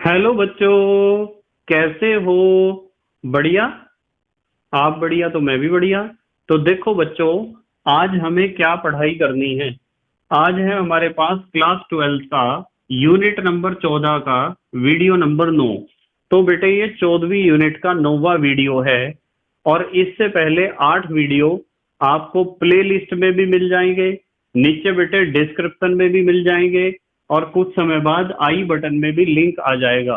Hello बच्चों, कैसे हो? बढ़िया। आप बढ़िया तो मैं भी बढ़िया। तो देखो बच्चों, आज हमें क्या पढ़ाई करनी है। आज है हमारे पास क्लास 12 का यूनिट नंबर 14 का वीडियो नंबर 9। तो बेटे ये 14वीं यूनिट का 9वां वीडियो है। और इससे पहले 8 वीडियो आपको प्ले लिस्ट में भी मिल जाएंगे, नीचे बेटे डिस्क्रिप्शन में भी मिल जाएंगे, और कुछ समय बाद आई बटन में भी लिंक आ जाएगा,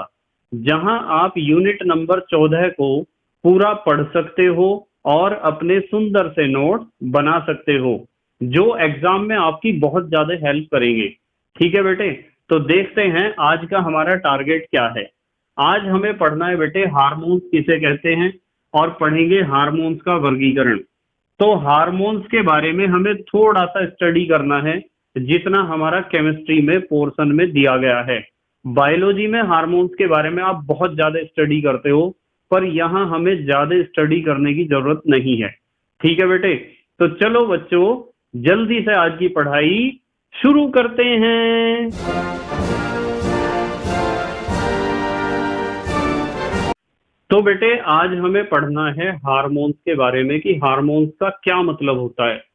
जहां आप यूनिट नंबर 14 को पूरा पढ़ सकते हो और अपने सुंदर से नोट बना सकते हो, जो एग्जाम में आपकी बहुत ज्यादा हेल्प करेंगे। ठीक है बेटे, तो देखते हैं आज का हमारा टारगेट क्या है। आज हमें पढ़ना है बेटे हार्मोन्स किसे कहते हैं, और पढ़ेंगे हार्मोन्स का वर्गीकरण। तो हार्मोन्स के बारे में हमें थोड़ा सा स्टडी करना है, जितना हमारा केमिस्ट्री में पोर्शन में दिया गया है। बायोलॉजी में हार्मोन्स के बारे में आप बहुत ज्यादा स्टडी करते हो, पर यहाँ हमें ज्यादा स्टडी करने की जरूरत नहीं है। ठीक है बेटे, तो चलो बच्चों, जल्दी से आज की पढ़ाई शुरू करते हैं। तो बेटे आज हमें पढ़ना है हार्मोन्स के बारे में कि हार्मोन्स का क्या मतलब होता है।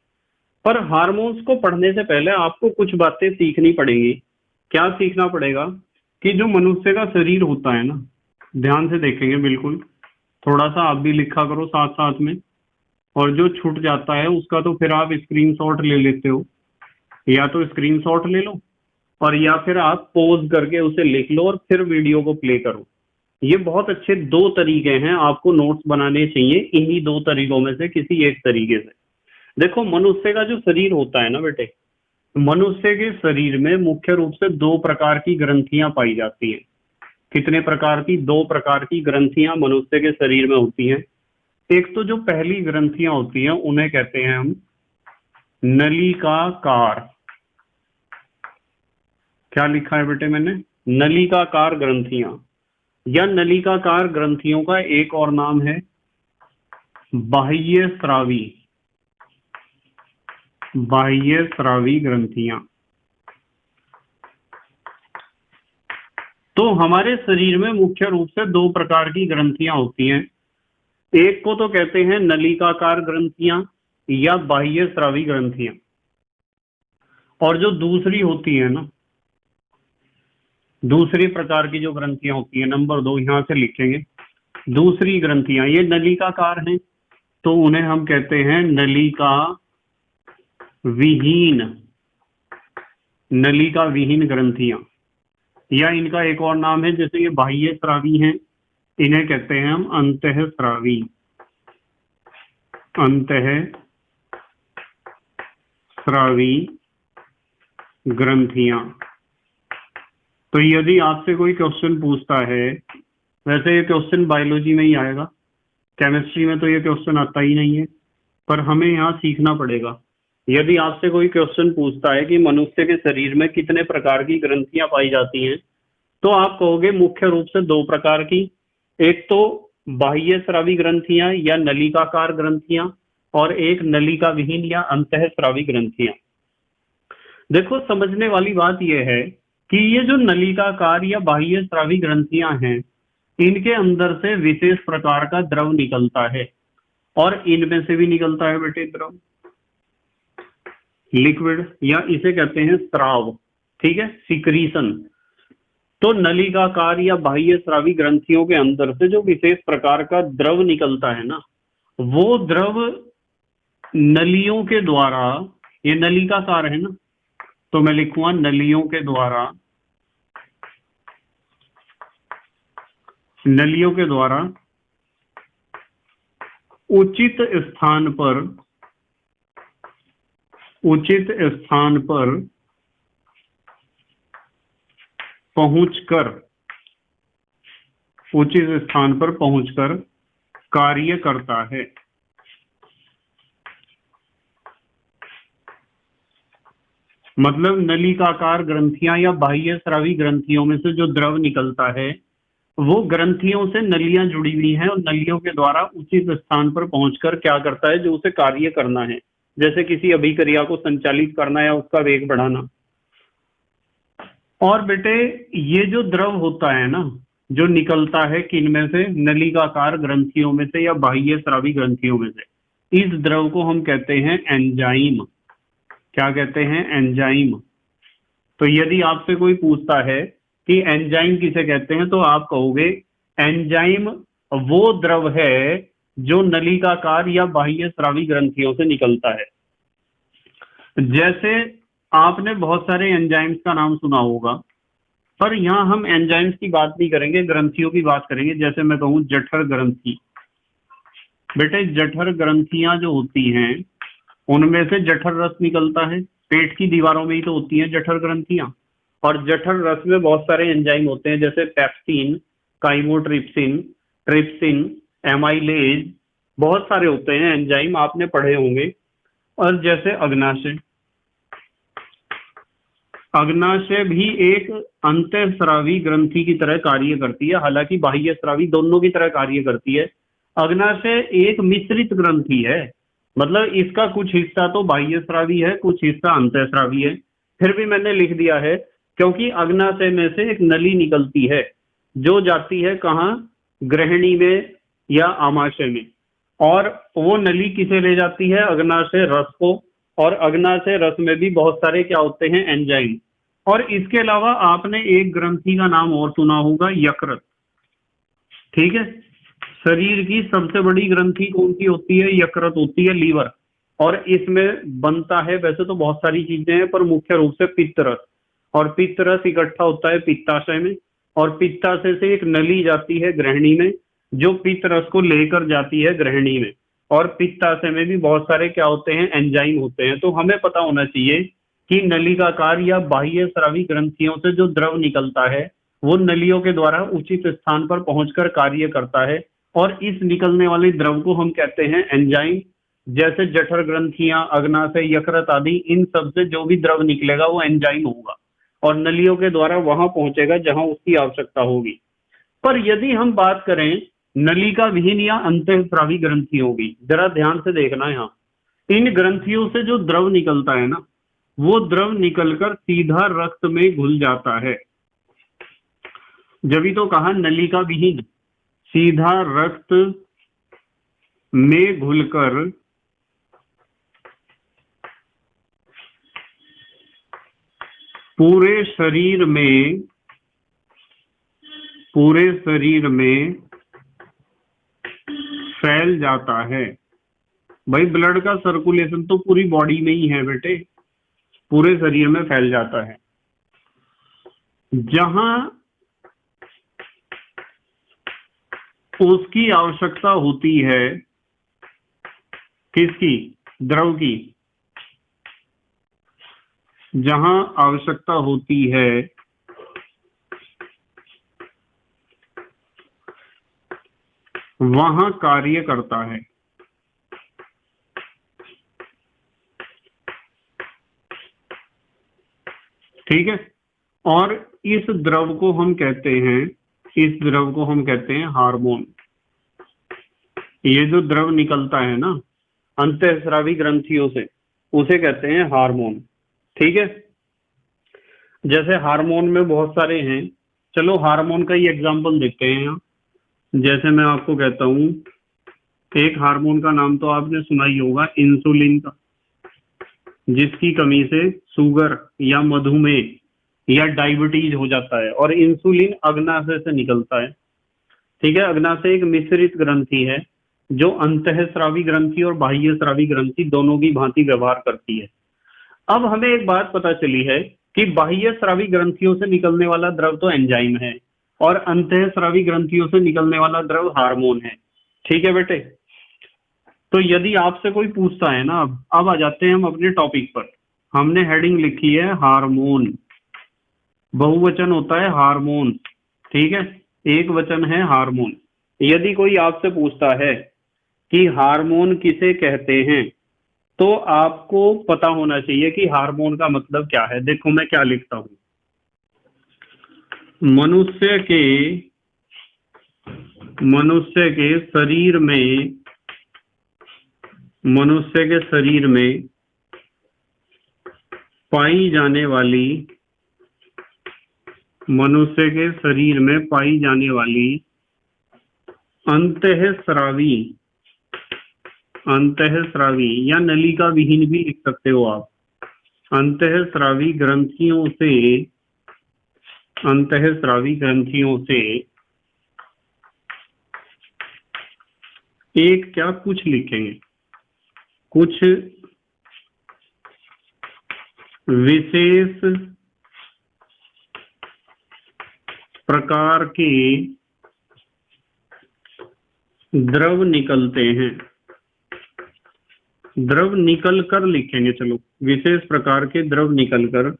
पर हार्मोन्स को पढ़ने से पहले आपको कुछ बातें सीखनी पड़ेगी। क्या सीखना पड़ेगा? कि जो मनुष्य का शरीर होता है ना, ध्यान से देखेंगे बिल्कुल, थोड़ा सा आप भी लिखा करो साथ साथ में। और जो छूट जाता है उसका तो फिर आप स्क्रीनशॉट ले लेते हो, या तो स्क्रीनशॉट ले लो, और या फिर आप पॉज करके उसे लिख लो और फिर वीडियो को प्ले करो। ये बहुत अच्छे दो तरीके हैं, आपको नोट्स बनाने चाहिए इन्हीं दो तरीकों में से किसी एक तरीके से। देखो, मनुष्य का जो शरीर होता है ना बेटे, मनुष्य के शरीर में मुख्य रूप से दो प्रकार की ग्रंथियां पाई जाती हैं। कितने प्रकार की? दो प्रकार की ग्रंथियां मनुष्य के शरीर में होती हैं। एक तो जो पहली ग्रंथियां होती हैं उन्हें कहते हैं हम नलिकाकार। क्या लिखा है बेटे मैंने? नलिकाकार ग्रंथियां, या नलिकाकार ग्रंथियों का एक और नाम है बाह्य स्रावी। बाह्य स्रावी ग्रंथियां। तो हमारे शरीर में मुख्य रूप से दो प्रकार की ग्रंथियां होती हैं। एक को तो कहते हैं नलिकाकार ग्रंथियां या बाह्य स्रावी ग्रंथियां, और जो दूसरी होती है ना, दूसरी प्रकार की जो ग्रंथियां होती हैं, नंबर 2 यहां से लिखेंगे। दूसरी ग्रंथियां ये नलिकाकार हैं, तो उन्हें हम कहते हैं नलिका विहीन। नलिका विहीन ग्रंथियां, या इनका एक और नाम है, जैसे ये बाह्य स्रावी हैं, इन्हें कहते हैं हम अंतःस्रावी। अंतःस्रावी ग्रंथियां। तो यदि आपसे कोई क्वेश्चन पूछता है, वैसे ये क्वेश्चन बायोलॉजी में ही आएगा, केमिस्ट्री में तो ये क्वेश्चन आता ही नहीं है, पर हमें यहाँ सीखना पड़ेगा। यदि आपसे कोई क्वेश्चन पूछता है कि मनुष्य के शरीर में कितने प्रकार की ग्रंथियां पाई जाती हैं, तो आप कहोगे मुख्य रूप से दो प्रकार की। एक तो बाह्य स्रावी ग्रंथियां या नलिकाकार ग्रंथियां, और एक नलिका विहीन या अंतःस्रावी ग्रंथियां। देखो, समझने वाली बात यह है कि ये जो नलिकाकार या बाह्य स्रावी ग्रंथियां हैं, इनके अंदर से विशेष प्रकार का द्रव निकलता है, और इनमें से भी निकलता है बेटे द्रव, लिक्विड, या इसे कहते हैं स्राव। ठीक है, सिक्रीशन। तो नलिकाकार या बाह्य स्रावी ग्रंथियों के अंदर से जो विशेष प्रकार का द्रव निकलता है ना, वो द्रव नलियों के द्वारा, ये नलिकाकार है ना, तो मैं लिखूंगा नलियों के द्वारा, नलियों के द्वारा उचित स्थान पर, उचित स्थान पर पहुंचकर, उचित स्थान पर पहुंचकर कार्य करता है। मतलब नलिकाकार ग्रंथियां या बाह्य स्रावी ग्रंथियों में से जो द्रव निकलता है, वो ग्रंथियों से नलियां जुड़ी हुई हैं, और नलियों के द्वारा उचित स्थान पर पहुंचकर क्या करता है, जो उसे कार्य करना है, जैसे किसी अभिक्रिया को संचालित करना या उसका वेग बढ़ाना। और बेटे ये जो द्रव होता है ना, जो निकलता है किन में से, नलिकाकार ग्रंथियों में से या बाह्य स्रावी ग्रंथियों में से, इस द्रव को हम कहते हैं एंजाइम। क्या कहते हैं? एंजाइम। तो यदि आपसे कोई पूछता है कि एंजाइम किसे कहते हैं, तो आप कहोगे एंजाइम वो द्रव है जो नलिकाकार या बाह्य स्रावी ग्रंथियों से निकलता है। जैसे आपने बहुत सारे एंजाइम्स का नाम सुना होगा, पर यहां हम एंजाइम्स की बात नहीं करेंगे, ग्रंथियों की बात करेंगे। जैसे मैं कहूं जठर ग्रंथि, बेटे जठर ग्रंथियां जो होती हैं उनमें से जठर रस निकलता है। पेट की दीवारों में ही तो होती हैं जठर ग्रंथियां। और जठर रस में बहुत सारे एंजाइम होते हैं, जैसे पेप्सिन, काइमोट्रिप्सिन, ट्रिप्सिन, एमाइलेज, बहुत सारे होते हैं एंजाइम, आपने पढ़े होंगे। और जैसे अग्नाशय, अग्नाशय भी एक अंतःस्रावी ग्रंथि की तरह कार्य करती है, हालांकि बाह्य स्रावी दोनों की तरह कार्य करती है। अग्नाशय एक मिश्रित ग्रंथि है, मतलब इसका कुछ हिस्सा तो बाह्य स्रावी है, कुछ हिस्सा अंतःस्रावी है। फिर भी मैंने लिख दिया है क्योंकि अग्नाशय में से एक नली निकलती है जो जाती है कहाँ? ग्रहणी में या आमाशय में। और वो नली किसे ले जाती है? अग्नाशय रस को। और अग्नाशय रस में भी बहुत सारे क्या होते हैं? एंजाइम। और इसके अलावा आपने एक ग्रंथि का नाम और सुना होगा, यकृत। ठीक है, शरीर की सबसे बड़ी ग्रंथि कौन सी होती है? यकृत होती है, लीवर। और इसमें बनता है वैसे तो बहुत सारी चीजें हैं, पर मुख्य रूप से पित्तरस। और पित्तरस इकट्ठा होता है पित्ताशय में, और पित्ताशय से एक नली जाती है ग्रहणी में, जो पित्तरस को लेकर जाती है ग्रहणी में। और पित्ताशय में भी बहुत सारे क्या होते हैं? एंजाइम होते हैं। तो हमें पता होना चाहिए कि नलिकाकार या बाह्य स्रावी ग्रंथियों से जो द्रव निकलता है वो नलियों के द्वारा उचित स्थान पर पहुंचकर कार्य करता है, और इस निकलने वाले द्रव को हम कहते हैं एंजाइम। जैसे जठर ग्रंथियां, अग्नाशय, यकृत आदि, इन सब से जो भी द्रव निकलेगा वो एंजाइम होगा और नलियों के द्वारा वहां पहुंचेगा जहां उसकी आवश्यकता होगी। पर यदि हम बात करें नलिका विहीन या अंतःस्रावी ग्रंथियों की, जरा ध्यान से देखना यहाँ, इन ग्रंथियों से जो द्रव निकलता है ना, वो द्रव निकलकर सीधा रक्त में घुल जाता है। जब ही तो कहा नलिका विहीन, सीधा रक्त में घुलकर पूरे शरीर में फैल जाता है। भाई ब्लड का सर्कुलेशन तो पूरी बॉडी में ही है बेटे, पूरे शरीर में फैल जाता है। जहां उसकी आवश्यकता होती है, किसकी? द्रव की। जहां आवश्यकता होती है वहां कार्य करता है। ठीक है, और इस द्रव को हम कहते हैं हार्मोन। ये जो द्रव निकलता है ना अंतःस्रावी ग्रंथियों से, उसे कहते हैं हार्मोन। ठीक है, जैसे हार्मोन में बहुत सारे हैं, चलो हार्मोन का ही एग्जांपल देखते हैं यहाँ। जैसे मैं आपको कहता हूँ, एक हार्मोन का नाम तो आपने सुना ही होगा, इंसुलिन का, जिसकी कमी से शुगर या मधुमेह या डायबिटीज हो जाता है। और इंसुलिन अग्नाशय से निकलता है। ठीक है, अग्नाशय एक मिश्रित ग्रंथि है जो अंतःस्रावी ग्रंथि और बाह्य स्रावी ग्रंथि दोनों की भांति व्यवहार करती है। अब हमें एक बात पता चली है कि बाह्य स्रावी ग्रंथियों से निकलने वाला द्रव तो एंजाइम है और अंतःस्रावी ग्रंथियों से निकलने वाला द्रव हार्मोन है। ठीक है बेटे, तो यदि आपसे कोई पूछता है ना, अब आ जाते हैं हम अपने टॉपिक पर। हमने हेडिंग लिखी है हार्मोन, बहुवचन होता है हार्मोन। ठीक है, एक वचन है हार्मोन। यदि कोई आपसे पूछता है कि हार्मोन किसे कहते हैं, तो आपको पता होना चाहिए कि हार्मोन का मतलब क्या है। देखो मैं क्या लिखता हूं, मनुष्य के शरीर में पाई जाने वाली मनुष्य के शरीर में पाई जाने वाली अंतःस्रावी, अंतःस्रावी या नलिका विहीन भी लिख सकते हो आप, अंतःस्रावी ग्रंथियों से, अंतःस्रावी ग्रंथियों से एक क्या कुछ लिखेंगे, कुछ विशेष प्रकार के द्रव निकलते हैं, द्रव निकल कर लिखेंगे, चलो विशेष प्रकार के द्रव निकलकर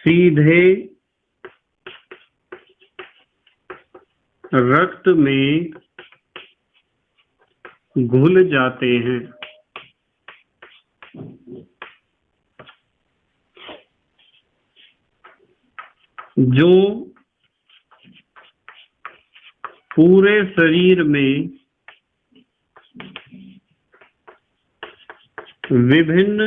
सीधे रक्त में घुल जाते हैं। जो पूरे शरीर में विभिन्न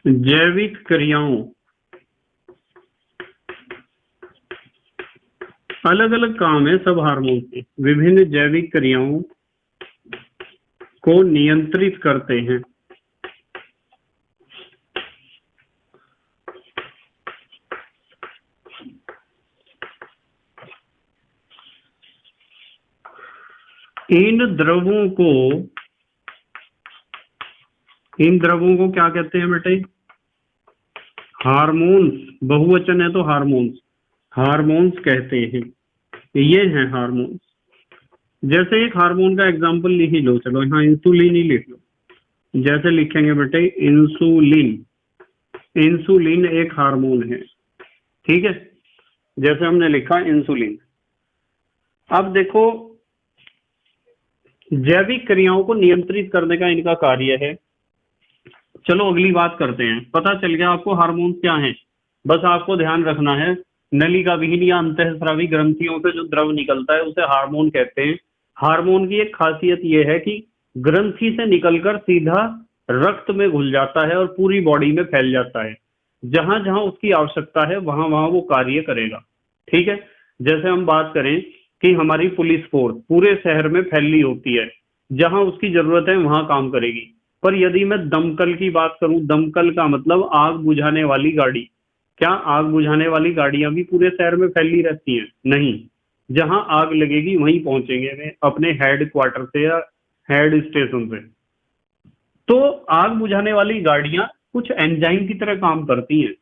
जैविक क्रियाओं, अलग अलग काम है सब हार्मोन के, विभिन्न जैविक क्रियाओं को नियंत्रित करते हैं। इन द्रवों को क्या कहते हैं बेटे? हार्मोन्स, बहुवचन है तो हार्मोन्स, हार्मोन्स कहते हैं। ये हैं हार्मोन्स। जैसे एक हार्मोन का एग्जांपल लिख ही लो, चलो यहाँ इंसुलिन ही लिख लो। जैसे लिखेंगे बेटे इंसुलिन, इंसुलिन एक हार्मोन है, ठीक है, जैसे हमने लिखा इंसुलिन। अब देखो जैविक क्रियाओं को नियंत्रित करने का इनका कार्य है। चलो अगली बात करते हैं। पता चल गया आपको हार्मोन्स क्या हैं। बस आपको ध्यान रखना है नलिका विहीन या अंतःस्रावी ग्रंथियों से जो द्रव निकलता है उसे हार्मोन कहते हैं। हार्मोन की एक खासियत यह है कि ग्रंथि से निकलकर सीधा रक्त में घुल जाता है और पूरी बॉडी में फैल जाता है। जहां जहां उसकी आवश्यकता है वहां वहां वो कार्य करेगा, ठीक है। जैसे हम बात करें कि हमारी पुलिस फोर्स पूरे शहर में फैली होती है, जहां उसकी जरूरत है वहां काम करेगी। पर यदि मैं दमकल की बात करूं, दमकल का मतलब आग बुझाने वाली गाड़ी, क्या आग बुझाने वाली गाड़ियां भी पूरे शहर में फैली रहती हैं? नहीं, जहां आग लगेगी वहीं पहुंचेंगे वे अपने हेड क्वार्टर से या हेड स्टेशन से। तो आग बुझाने वाली गाड़ियां कुछ एंजाइम की तरह काम करती हैं,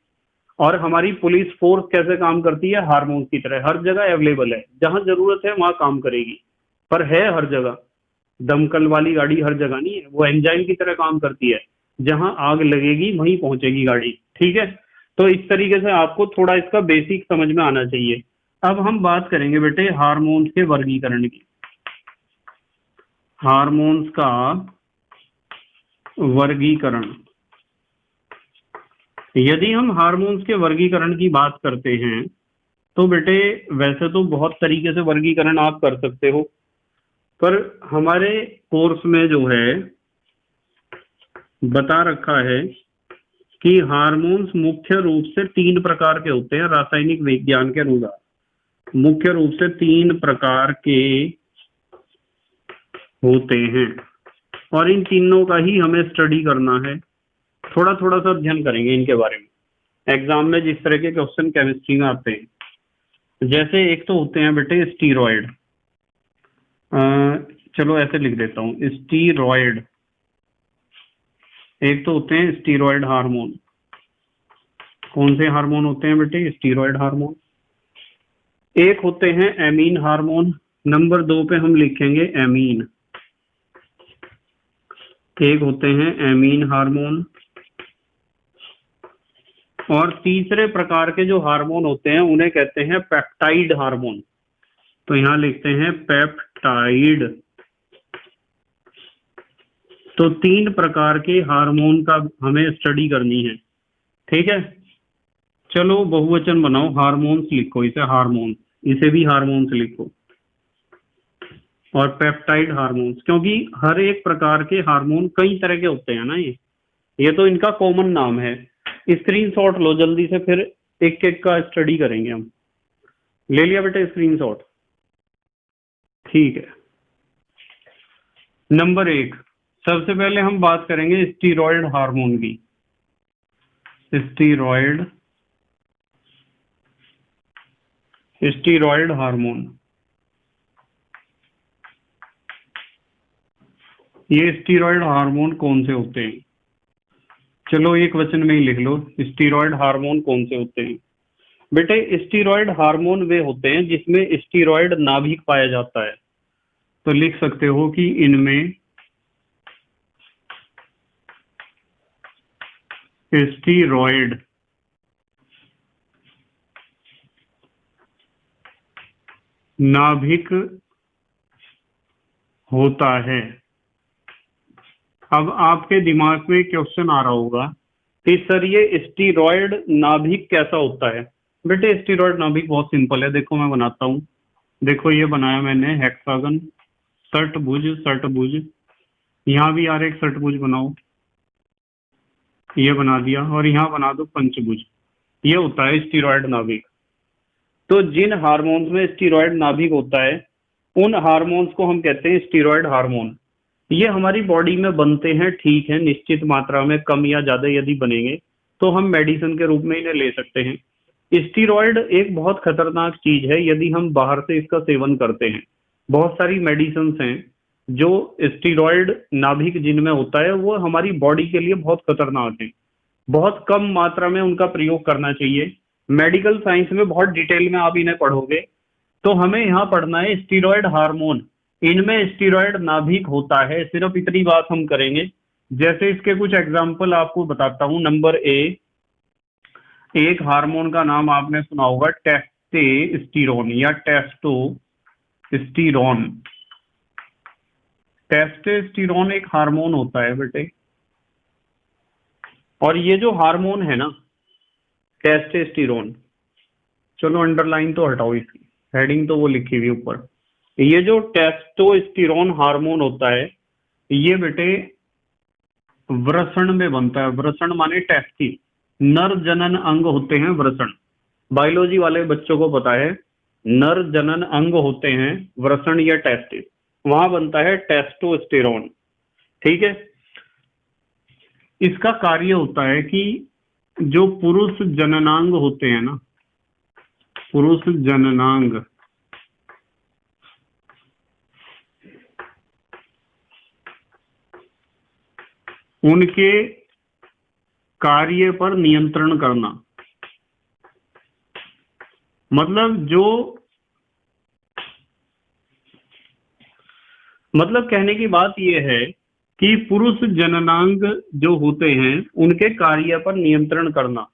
और हमारी पुलिस फोर्स कैसे काम करती है? हार्मोन्स की तरह, हर जगह अवेलेबल है, जहां जरूरत है वहां काम करेगी। पर है हर जगह, दमकल वाली गाड़ी हर जगह नहीं है, वो एंजाइम की तरह काम करती है, जहां आग लगेगी वहीं पहुंचेगी गाड़ी, ठीक है। तो इस तरीके से आपको थोड़ा इसका बेसिक समझ में आना चाहिए। अब हम बात करेंगे बेटे हार्मोन्स के वर्गीकरण की। हार्मोन्स का वर्गीकरण, यदि हम हार्मोन्स के वर्गीकरण की बात करते हैं तो बेटे वैसे तो बहुत तरीके से वर्गीकरण आप कर सकते हो, पर हमारे कोर्स में जो है बता रखा है कि हार्मोन्स मुख्य रूप से 3 प्रकार के होते हैं। रासायनिक विज्ञान के अनुसार मुख्य रूप से 3 प्रकार के होते हैं, और इन तीनों का ही हमें स्टडी करना है। थोड़ा थोड़ा सा अध्ययन करेंगे इनके बारे में। एग्जाम में जिस तरह के क्वेश्चन केमिस्ट्री में आते हैं, जैसे एक तो होते हैं बेटे स्टीरॉयड, चलो ऐसे लिख देता हूं स्टीरॉयड। एक तो होते हैं स्टीरॉयड हार्मोन। कौन से हार्मोन होते हैं बेटे? Steroid hormone. एक होते हैं एमीन हार्मोन, नंबर 2 पे हम लिखेंगे एमीन। एक होते हैं एमीन हार्मोन, और तीसरे प्रकार के जो हार्मोन होते हैं उन्हें कहते हैं पेप्टाइड हार्मोन। तो यहां लिखते हैं पेप्टाइड। तो 3 प्रकार के हार्मोन का हमें स्टडी करनी है, ठीक है। चलो बहुवचन बनाओ, हार्मोन्स लिखो, इसे हार्मोन्स, इसे भी हार्मोन्स लिखो, और पेप्टाइड हार्मोन्स, क्योंकि हर एक प्रकार के हार्मोन कई तरह के होते हैं ना ये, ये तो इनका कॉमन नाम है। स्क्रीनशॉट लो जल्दी से, फिर एक एक का स्टडी करेंगे हम। ले लिया बेटा स्क्रीनशॉट? ठीक है। नंबर 1, सबसे पहले हम बात करेंगे स्टीरॉयड हार्मोन की। स्टीरॉयड हार्मोन, ये स्टीरॉयड हार्मोन कौन से होते हैं? चलो एक वचन में ही लिख लो, स्टीरॉयड हार्मोन कौन से होते हैं। बेटे स्टीरॉयड हार्मोन वे होते हैं जिसमें स्टीरॉयड नाभिक पाया जाता है। तो लिख सकते हो कि इनमें स्टीरॉयड नाभिक होता है। अब आपके दिमाग में क्वेश्चन आ रहा होगा कि सर ये स्टीरॉयड नाभिक कैसा होता है? बेटे स्टीरॉयड नाभिक बहुत सिंपल है, देखो मैं बनाता हूँ। देखो ये बनाया मैंने हेक्सागन, षटभुज, यहाँ भी यार एक षटभुज बनाओ, ये बना दिया, और यहाँ बना दो पंचभुज। ये होता है स्टीरॉयड नाभिक। तो जिन हार्मोन्स में स्टीरॉयड नाभिक होता है उन हार्मोन्स को हम कहते हैं स्टीरॉयड हार्मोन। ये हमारी बॉडी में बनते हैं, ठीक है, निश्चित मात्रा में, कम या ज्यादा यदि बनेंगे तो हम मेडिसिन के रूप में इन्हें ले सकते हैं। स्टीरॉयड एक बहुत खतरनाक चीज है यदि हम बाहर से इसका सेवन करते हैं। बहुत सारी मेडिसिन हैं जो स्टीरॉयड नाभिक जिनमें होता है वो हमारी बॉडी के लिए बहुत खतरनाक है। बहुत कम मात्रा में उनका प्रयोग करना चाहिए। मेडिकल साइंस में बहुत डिटेल में आप इन्हें पढ़ोगे। तो हमें यहाँ पढ़ना है स्टीरॉयड हार्मोन, इनमें स्टीरॉयड नाभिक होता है, सिर्फ इतनी बात हम करेंगे। जैसे इसके कुछ एग्जाम्पल आपको बताता हूं। नंबर एक हार्मोन का नाम आपने सुना होगा टेस्टेस्टिरोन या टेस्टोस्टिरोन। टेस्टेस्टिरोन एक हार्मोन होता है बेटे, और ये जो हार्मोन है ना टेस्टेस्टिरोन, चलो अंडरलाइन तो हटाओ, इसकी हेडिंग तो वो लिखी हुई ऊपर। ये जो टेस्टोस्टिरोन हार्मोन होता है ये बेटे वृषण में बनता है। वृषण माने टेस्टी, नर जनन अंग होते हैं वृषण। बायोलॉजी वाले बच्चों को पता है नर जनन अंग होते हैं वृषण या टेस्टिस, वहां बनता है टेस्टोस्टेरोन। ठीक है। इसका कार्य होता है कि जो पुरुष जननांग होते हैं ना, पुरुष जननांग, उनके कार्य पर नियंत्रण करना। मतलब कहने की बात यह है कि पुरुष जननांग जो होते हैं उनके कार्य पर नियंत्रण करना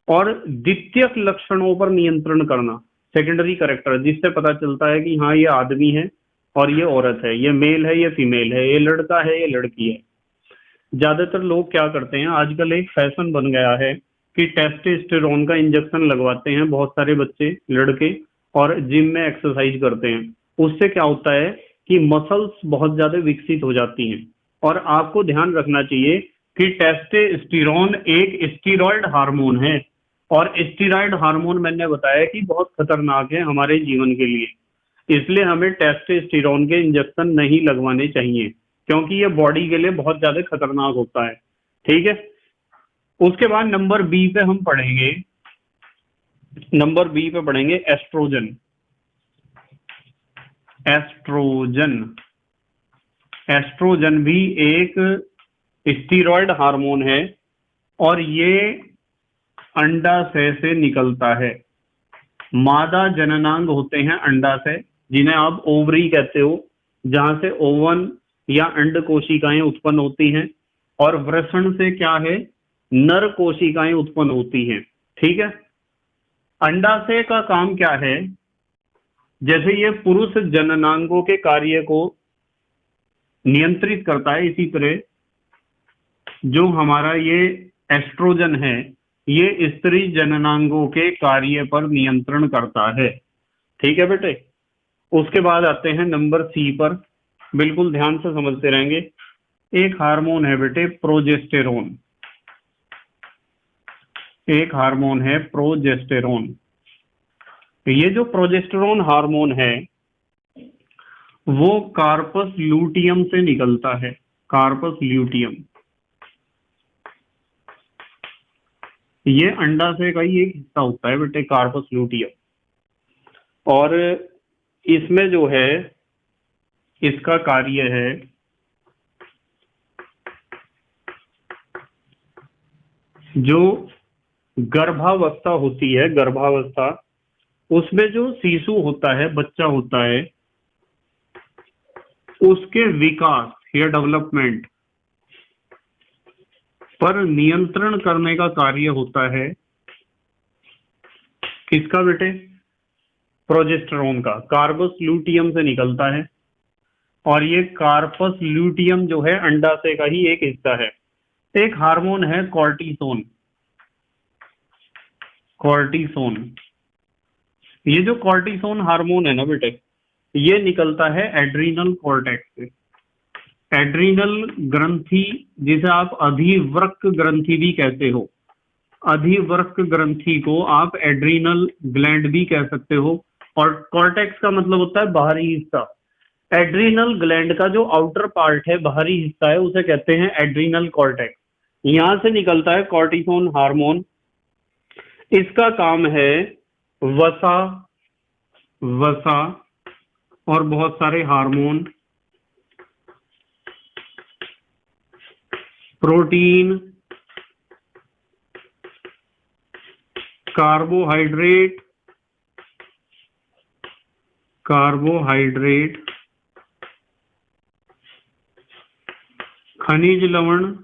और द्वितीयक लक्षणों पर नियंत्रण करना, सेकेंडरी कैरेक्टर, जिससे पता चलता है कि हाँ ये आदमी है और ये औरत है, ये मेल है, ये फीमेल है, ये लड़का है, ये लड़की है। ज्यादातर लोग क्या करते हैं, आजकल एक फैशन बन गया है कि टेस्टोस्टेरोन का इंजेक्शन लगवाते हैं बहुत सारे बच्चे लड़के और जिम में एक्सरसाइज करते हैं। उससे क्या होता है कि मसल्स बहुत ज्यादा विकसित हो जाती हैं। और आपको ध्यान रखना चाहिए कि टेस्टोस्टेरोन एक स्टीरॉयड हार्मोन है, और स्टीरॉयड हार्मोन मैंने बताया कि बहुत खतरनाक है हमारे जीवन के लिए। इसलिए हमें टेस्टोस्टेरोन के इंजेक्शन नहीं लगवाने चाहिए क्योंकि ये बॉडी के लिए बहुत ज्यादा खतरनाक होता है। ठीक है। उसके बाद नंबर बी पे हम पढ़ेंगे, नंबर बी पे पढ़ेंगे एस्ट्रोजन। एस्ट्रोजन भी एक स्टीरॉयड हार्मोन है और ये अंडाशय से निकलता है। मादा जननांग होते हैं अंडाशय, जिन्हें आप ओवरी कहते हो, जहां से ओवन या अंड कोशिकाएं उत्पन्न होती हैं, और वृषण से क्या है, नर कोशिकाएं उत्पन्न होती हैं। ठीक है। अंडाशय का काम क्या है, जैसे ये पुरुष जननांगों के कार्य को नियंत्रित करता है, इसी तरह जो हमारा ये एस्ट्रोजन है ये स्त्री जननांगों के कार्य पर नियंत्रण करता है। ठीक है बेटे। उसके बाद आते हैं नंबर सी पर, बिल्कुल ध्यान से समझते रहेंगे। एक हार्मोन है बेटे प्रोजेस्टेरोन। एक हार्मोन है प्रोजेस्टेरोन। ये जो प्रोजेस्टेरोन हार्मोन है वो कार्पस ल्यूटियम से निकलता है। कार्पस ल्यूटियम, ये अंडाशय का ही एक हिस्सा होता है बेटे, कार्पस ल्यूटियम। और इसमें जो है इसका कार्य है जो गर्भावस्था होती है, गर्भावस्था, उसमें जो शिशु होता है, बच्चा होता है, उसके विकास या डेवलपमेंट पर नियंत्रण करने का कार्य होता है किसका बेटे? प्रोजेस्टेरोन का। कार्पस ल्यूटियम से निकलता है और ये कार्पस ल्यूटियम जो है अंडाशय का ही एक हिस्सा है। एक हार्मोन है कॉर्टिसोन। कॉर्टिसोन, ये जो कॉर्टिसोन हार्मोन है ना बेटे, ये निकलता है एड्रीनल कॉर्टेक्स से। एड्रीनल ग्रंथि, जिसे आप अधिवृक्क ग्रंथि भी कहते हो, अधिवृक्क ग्रंथि को आप एड्रीनल ग्लैंड भी कह सकते हो। और कॉर्टेक्स का मतलब होता है बाहरी हिस्सा। एड्रीनल ग्लैंड का जो आउटर पार्ट है, बाहरी हिस्सा है, उसे कहते हैं एड्रीनल कॉर्टेक्स। यहां से निकलता है कॉर्टिसोन हार्मोन। इसका काम है वसा, वसा और बहुत सारे हार्मोन, प्रोटीन, कार्बोहाइड्रेट, कार्बोहाइड्रेट, खनिज लवण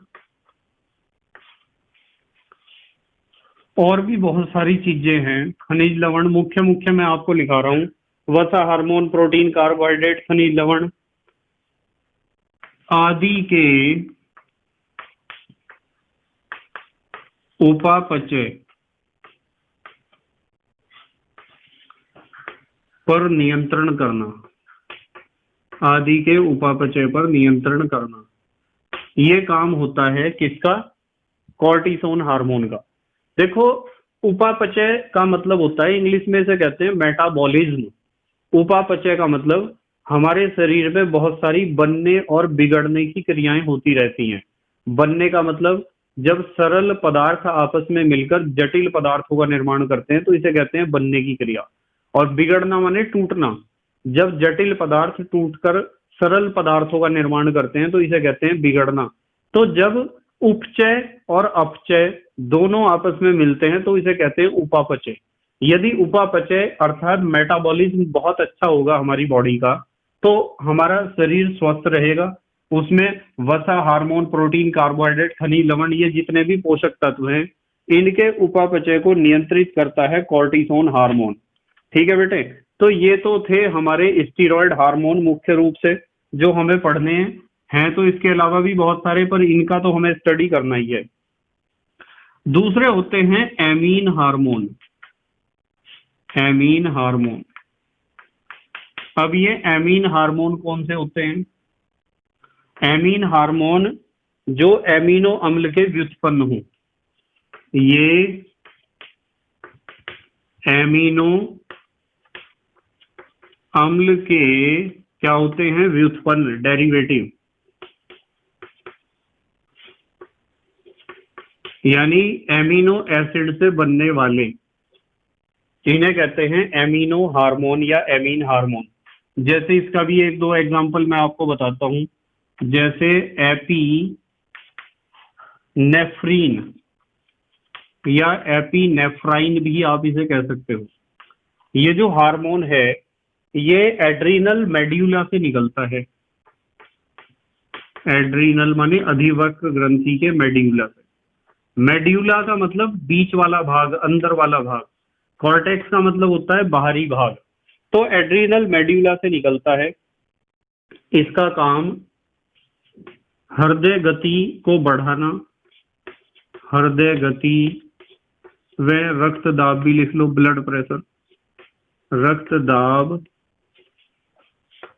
और भी बहुत सारी चीजें हैं। खनिज लवण मुख्य मुख्य मैं आपको लिखा रहा हूं। वसा, हार्मोन, प्रोटीन, कार्बोहाइड्रेट, खनिज लवण आदि के उपापचय पर नियंत्रण करना, आदि के उपापचय पर नियंत्रण करना, ये काम होता है किसका? कॉर्टिसोन हार्मोन का। देखो, उपापचय का मतलब होता है, इंग्लिश में इसे कहते हैं मेटाबॉलिज्म। उपापचय का मतलब हमारे शरीर में बहुत सारी बनने और बिगड़ने की क्रियाएं होती रहती हैं। बनने का मतलब जब सरल पदार्थ आपस में मिलकर जटिल पदार्थों का निर्माण करते हैं तो इसे कहते हैं बनने की क्रिया। और बिगड़ना माने टूटना, जब जटिल पदार्थ टूटकर सरल पदार्थों का निर्माण करते हैं तो इसे कहते हैं बिगड़ना। तो जब उपचय और अपचय दोनों आपस में मिलते हैं तो इसे कहते हैं उपापचय। यदि उपापचय अर्थात मेटाबॉलिज्म बहुत अच्छा होगा हमारी बॉडी का, तो हमारा शरीर स्वस्थ रहेगा। उसमें वसा, हार्मोन, प्रोटीन, कार्बोहाइड्रेट, खनिज लवण, ये जितने भी पोषक तत्व हैं, इनके उपापचय को नियंत्रित करता है कॉर्टिसोन हार्मोन। ठीक है बेटे, तो ये तो थे हमारे स्टीरॉयड हार्मोन मुख्य रूप से जो हमें पढ़ने हैं। तो इसके अलावा भी बहुत सारे, पर इनका तो हमें स्टडी करना ही है। दूसरे होते हैं एमीन हार्मोन। एमीन हार्मोन, अब ये एमीन हार्मोन कौन से होते हैं? एमीन हार्मोन जो एमिनो अम्ल के व्युत्पन्न हो, ये एमिनो अम्ल के क्या होते हैं? व्युत्पन्न, डेरिवेटिव, यानी एमिनो एसिड से बनने वाले, इन्हें कहते हैं एमिनो हार्मोन या एमीन हार्मोन। जैसे इसका भी एक दो एग्जांपल मैं आपको बताता हूं, जैसे एपीनेफ्रीन या एपीनेफ्राइन भी आप इसे कह सकते हो। ये जो हार्मोन है ये एड्रीनल मेड्यूला से निकलता है। एड्रीनल माने अधिवृक्क ग्रंथि के मेड्यूला से। मेड्यूला का मतलब बीच वाला भाग, अंदर वाला भाग। कॉर्टेक्स का मतलब होता है बाहरी भाग। तो एड्रीनल मेड्यूला से निकलता है। इसका काम हृदय गति को बढ़ाना, हृदय गति व रक्त दाब भी लिख लो, ब्लड प्रेशर, रक्त दाब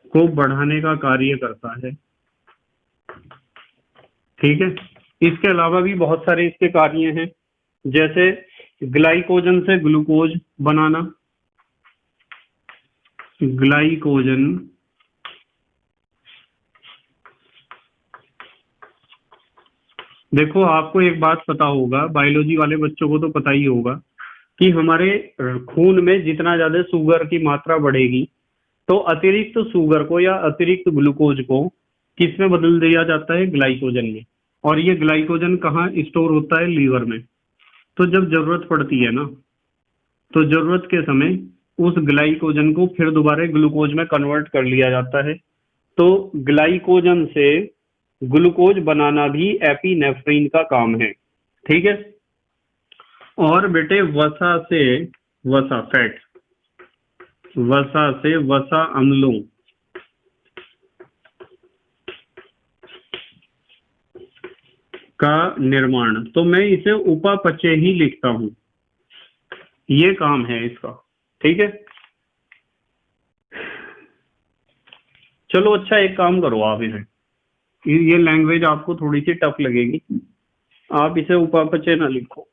को बढ़ाने का कार्य करता है। ठीक है, इसके अलावा भी बहुत सारे इसके कार्य हैं, जैसे ग्लाइकोजन से ग्लूकोज बनाना, ग्लाइकोजन देखो आपको एक बात पता होगा, बायोलॉजी वाले बच्चों को तो पता ही होगा कि हमारे खून में जितना ज्यादा शुगर की मात्रा बढ़ेगी तो अतिरिक्त शुगर को या अतिरिक्त ग्लूकोज को किस में बदल दिया जाता है, ग्लाइकोजन में। और ये ग्लाइकोजन कहाँ स्टोर होता है, लीवर में। तो जब जरूरत पड़ती है ना, तो जरूरत के समय उस ग्लाइकोजन को फिर दोबारा ग्लूकोज में कन्वर्ट कर लिया जाता है। तो ग्लाइकोजन से ग्लूकोज बनाना भी एपिनेफ्रिन का काम है, ठीक है। और बेटे वसा से, वसा फैट, वसा से वसा अम्लों का निर्माण, तो मैं इसे उपापचय ही लिखता हूं, ये काम है इसका, ठीक है। चलो अच्छा, एक काम करो आप, इसे ये लैंग्वेज आपको थोड़ी सी टफ लगेगी, आप इसे उपापचय ना लिखो,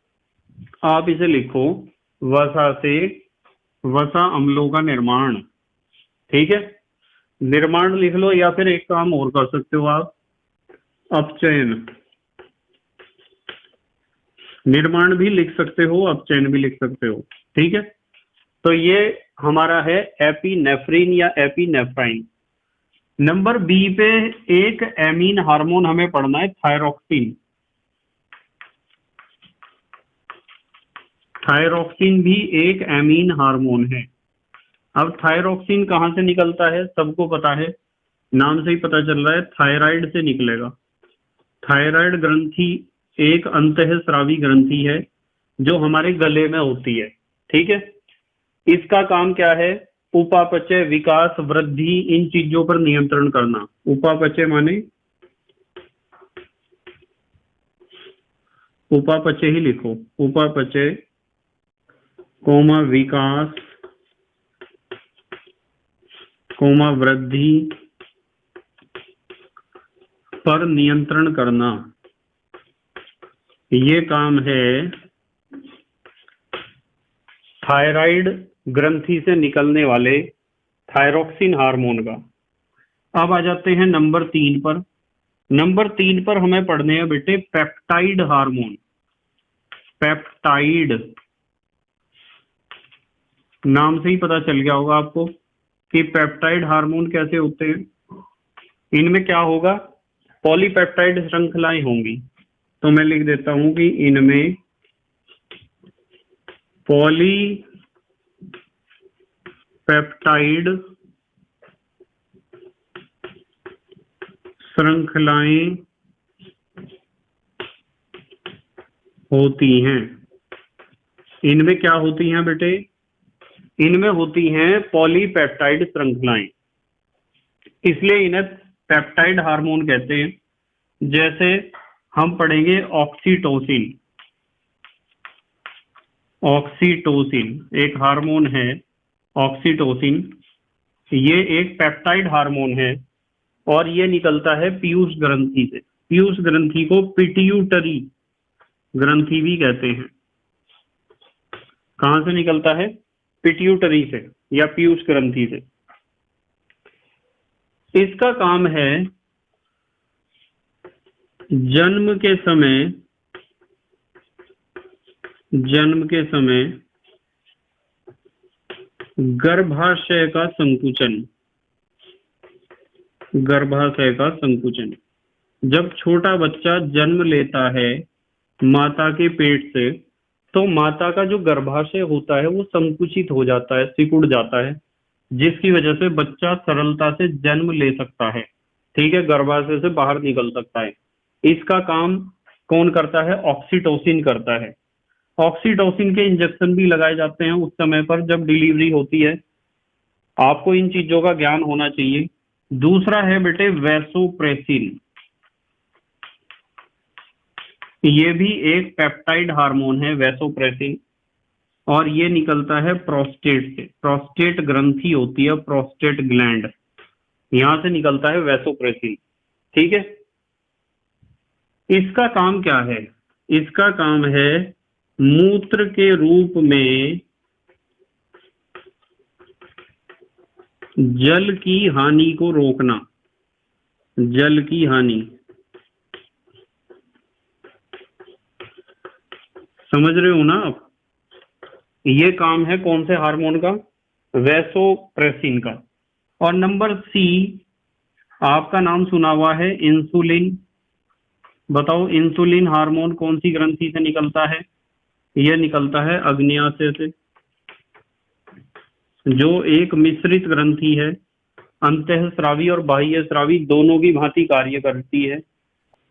आप इसे लिखो वसा से वसा अम्लों का निर्माण, ठीक है। निर्माण लिख लो, या फिर एक काम और कर सकते हो आप, अपचयन, निर्माण भी लिख सकते हो, अपचयन भी लिख सकते हो, ठीक है। तो ये हमारा है एपिनेफ्रिन या एपिनेफ्राइन। नंबर बी पे एक एमीन हार्मोन हमें पढ़ना है, थायरोक्सिन। थायरोक्सिन भी एक एमीन हार्मोन है। अब थायरोक्सिन कहां से निकलता है, सबको पता है, नाम से ही पता चल रहा है, थायराइड से निकलेगा। थायराइड ग्रंथि एक अंतःस्रावी ग्रंथि है जो हमारे गले में होती है, ठीक है। इसका काम क्या है, उपापचय, विकास, वृद्धि, इन चीजों पर नियंत्रण करना। उपापचय माने, उपापचय ही लिखो, उपापचय कोमा विकास कोमा वृद्धि पर नियंत्रण करना, ये काम है थायराइड ग्रंथि से निकलने वाले थायरोक्सिन हार्मोन का। अब आ जाते हैं नंबर 3 पर। नंबर 3 पर हमें पढ़ने हैं बेटे पेप्टाइड हार्मोन। पेप्टाइड, नाम से ही पता चल गया होगा आपको कि पेप्टाइड हार्मोन कैसे होते हैं। इनमें क्या होगा, पॉलीपेप्टाइड श्रृंखलाएं होंगी। तो मैं लिख देता हूं कि इनमें पॉलीपेप्टाइड श्रृंखलाएं होती हैं। इनमें क्या होती हैं बेटे, इनमें होती हैं पॉलीपेप्टाइड श्रृंखलाएं, इसलिए इन्हें पेप्टाइड हार्मोन कहते हैं। जैसे हम पढ़ेंगे ऑक्सीटोसिन। ऑक्सीटोसिन एक हार्मोन है, ऑक्सीटोसिन, ये एक पेप्टाइड हार्मोन है और ये निकलता है पीयूष ग्रंथि से। पीयूष ग्रंथि को पिट्यूटरी ग्रंथि भी कहते हैं। कहां से निकलता है, पिट्यूटरी से या पीयूष ग्रंथि से। इसका काम है जन्म के समय गर्भाशय का संकुचन, गर्भाशय का संकुचन। जब छोटा बच्चा जन्म लेता है माता के पेट से, तो माता का जो गर्भाशय होता है वो संकुचित हो जाता है, सिकुड़ जाता है, जिसकी वजह से बच्चा सरलता से जन्म ले सकता है, ठीक है, गर्भाशय से बाहर निकल सकता है। इसका काम कौन करता है, ऑक्सीटोसिन करता है। ऑक्सीटोसिन के इंजेक्शन भी लगाए जाते हैं उस समय पर जब डिलीवरी होती है। आपको इन चीजों का ज्ञान होना चाहिए। दूसरा है बेटे वैसोप्रेसिन। ये भी एक पेप्टाइड हार्मोन है, वैसोप्रेसिन, और ये निकलता है प्रोस्टेट से। प्रोस्टेट ग्रंथि होती है, प्रोस्टेट ग्लैंड, यहां से निकलता है वैसोप्रेसिन, ठीक है। इसका काम क्या है, इसका काम है मूत्र के रूप में जल की हानि को रोकना। जल की हानि, समझ रहे हो ना आप? ये काम है कौन से हार्मोन का? वैसोप्रेसिन का। और नंबर सी, आपका नाम सुना हुआ है इंसुलिन। बताओ इंसुलिन हार्मोन कौन सी ग्रंथि से निकलता है? यह निकलता है अग्न्याशय से, जो एक मिश्रित ग्रंथि है, अंतःस्रावी और बाह्यस्रावी दोनों की भांति कार्य करती है।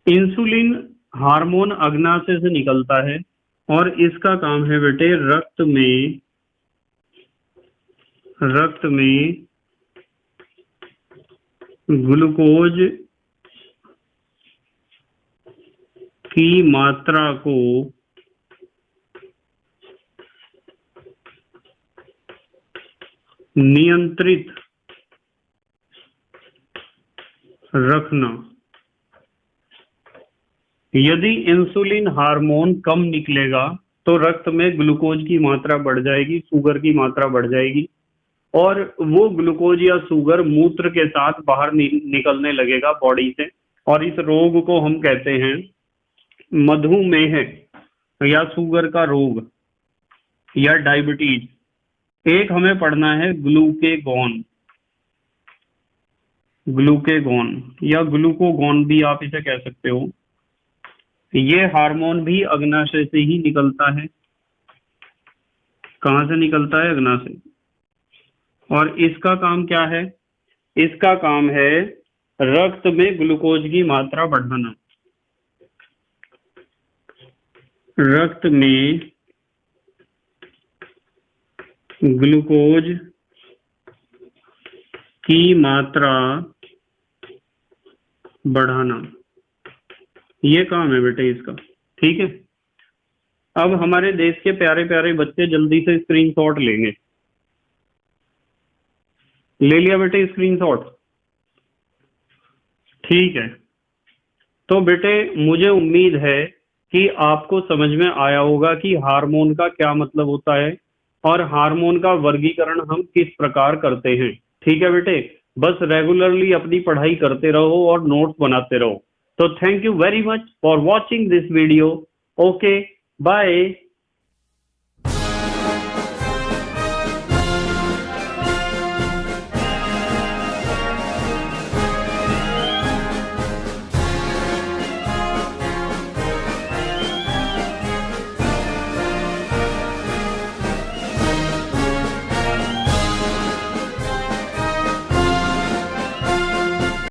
इंसुलिन हार्मोन अग्न्याशय से निकलता है और इसका काम है बेटे रक्त में ग्लूकोज की मात्रा को नियंत्रित रखना। यदि इंसुलिन हार्मोन कम निकलेगा तो रक्त में ग्लूकोज की मात्रा बढ़ जाएगी, शुगर की मात्रा बढ़ जाएगी, और वो ग्लूकोज या शुगर मूत्र के साथ बाहर निकलने लगेगा बॉडी से, और इस रोग को हम कहते हैं मधुमेह या शुगर का रोग या डायबिटीज। एक हमें पढ़ना है ग्लूकेगॉन, ग्लूकेगॉन या ग्लूकोगॉन भी आप इसे कह सकते हो। ये हार्मोन भी अग्न्याशय से ही निकलता है। कहां से निकलता है? अग्न्याशय। और इसका काम क्या है? इसका काम है रक्त में ग्लूकोज की मात्रा बढ़ाना। रक्त में ग्लूकोज की मात्रा बढ़ाना, ये काम है बेटे इसका। ठीक है, अब हमारे देश के प्यारे प्यारे बच्चे जल्दी से स्क्रीनशॉट लेंगे। ले लिया बेटे स्क्रीनशॉट? ठीक है, तो बेटे मुझे उम्मीद है कि आपको समझ में आया होगा कि हार्मोन का क्या मतलब होता है और हार्मोन का वर्गीकरण हम किस प्रकार करते हैं। ठीक है बेटे, बस रेगुलरली अपनी पढ़ाई करते रहो और नोट्स बनाते रहो। तो thank you very much for watching this video. Okay, bye.